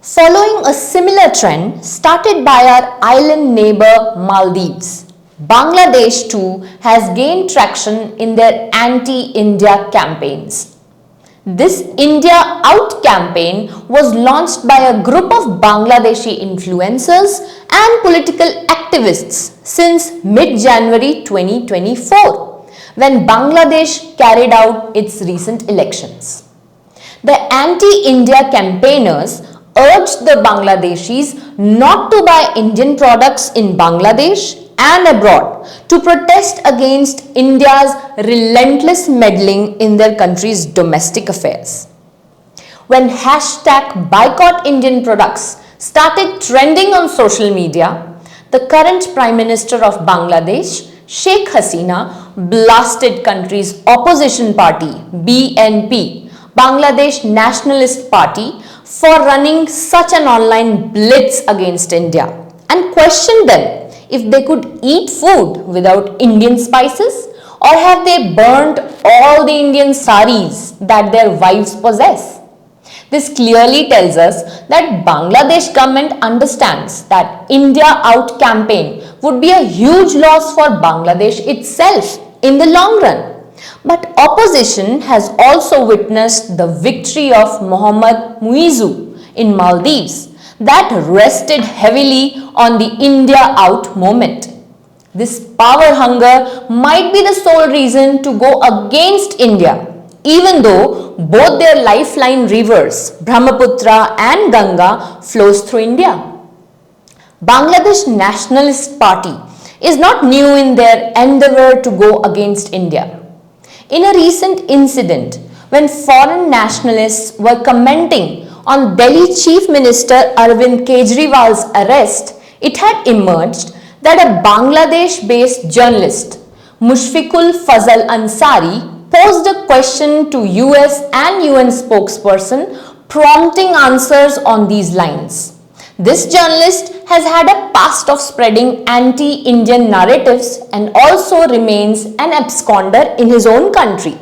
Following a similar trend started by our island neighbor Maldives, Bangladesh too has gained traction in their anti-India campaigns. This India Out campaign was launched by a group of Bangladeshi influencers and political activists since mid-January 2024, when Bangladesh carried out its recent elections. The anti-India campaigners urged the Bangladeshis not to buy Indian products in Bangladesh and abroad to protest against India's relentless meddling in their country's domestic affairs. When hashtag boycott Indian products started trending on social media, the current Prime Minister of Bangladesh, Sheikh Hasina, blasted country's opposition party BNP, Bangladesh Nationalist Party, for running such an online blitz against India and questioned them if they could eat food without Indian spices, or have they burnt all the Indian saris that their wives possess. This clearly tells us that Bangladesh government understands that India Out campaign would be a huge loss for Bangladesh itself in the long run. But opposition has also witnessed the victory of Mohammad Muizzu in Maldives that rested heavily on the India Out movement. This power hunger might be the sole reason to go against India, even though both their lifeline rivers, Brahmaputra and Ganga, flows through India. Bangladesh Nationalist Party is not new in their endeavor to go against India. In a recent incident, when foreign nationalists were commenting on Delhi Chief Minister Arvind Kejriwal's arrest, it had emerged that a Bangladesh-based journalist, Mushfiqul Fazal Ansari, posed a question to US and UN spokesperson, prompting answers on these lines. This journalist has had a past of spreading anti-Indian narratives and also remains an absconder in his own country.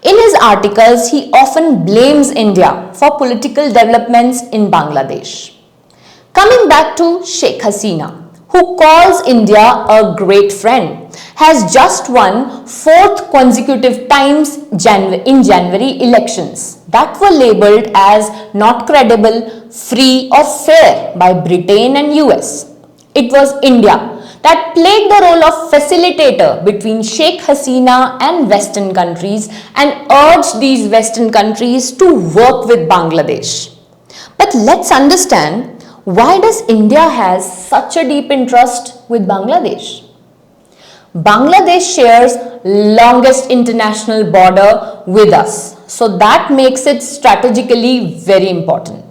In his articles, he often blames India for political developments in Bangladesh. Coming back to Sheikh Hasina, who calls India a great friend, has just won fourth consecutive times in January elections that were labelled as not credible, free or fair by Britain and US. It was India that played the role of facilitator between Sheikh Hasina and Western countries and urged these Western countries to work with Bangladesh. But let's understand, why does India has such a deep interest with Bangladesh? Bangladesh shares longest international border with us, so that makes it strategically very important.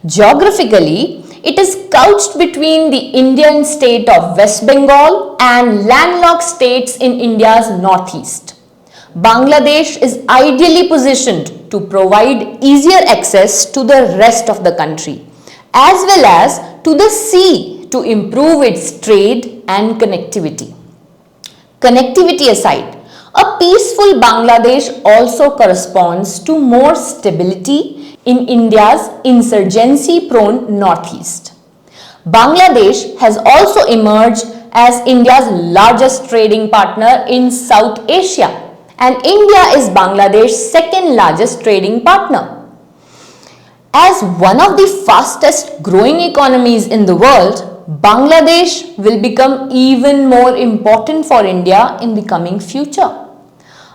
Geographically, it is couched between the Indian state of West Bengal and landlocked states in India's northeast. Bangladesh is ideally positioned to provide easier access to the rest of the country, as well as to the sea to improve its trade and connectivity. Connectivity aside, a peaceful Bangladesh also corresponds to more stability in India's insurgency-prone northeast. Bangladesh has also emerged as India's largest trading partner in South Asia, and India is Bangladesh's second largest trading partner. As one of the fastest growing economies in the world, Bangladesh will become even more important for India in the coming future.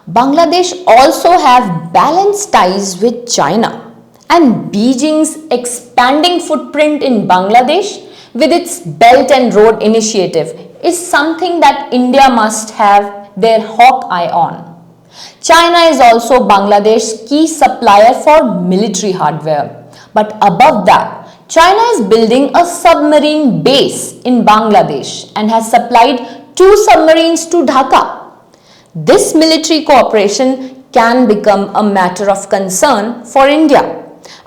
Bangladesh also have balanced ties with China, and Beijing's expanding footprint in Bangladesh with its Belt and Road Initiative is something that India must have their hawk eye on. China is also Bangladesh's key supplier for military hardware, but above that, China is building a submarine base in Bangladesh and has supplied 2 submarines to Dhaka. This military cooperation can become a matter of concern for India,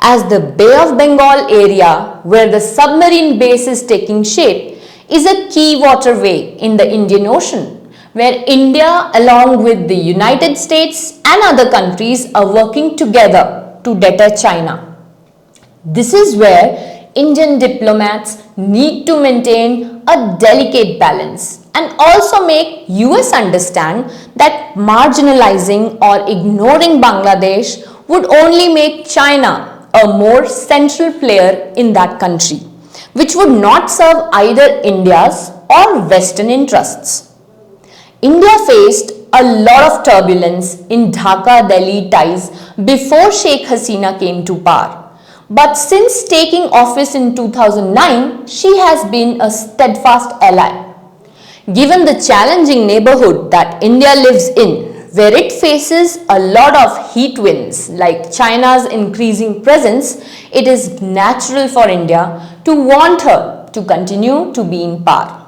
as the Bay of Bengal area where the submarine base is taking shape is a key waterway in the Indian Ocean, where India along with the United States and other countries are working together to deter China. This is where Indian diplomats need to maintain a delicate balance and also make US understand that marginalizing or ignoring Bangladesh would only make China a more central player in that country, which would not serve either India's or Western interests. India faced a lot of turbulence in Dhaka-Delhi ties before Sheikh Hasina came to power. But since taking office in 2009, she has been a steadfast ally. Given the challenging neighborhood that India lives in, where it faces a lot of heat winds like China's increasing presence, it is natural for India to want her to continue to be in power.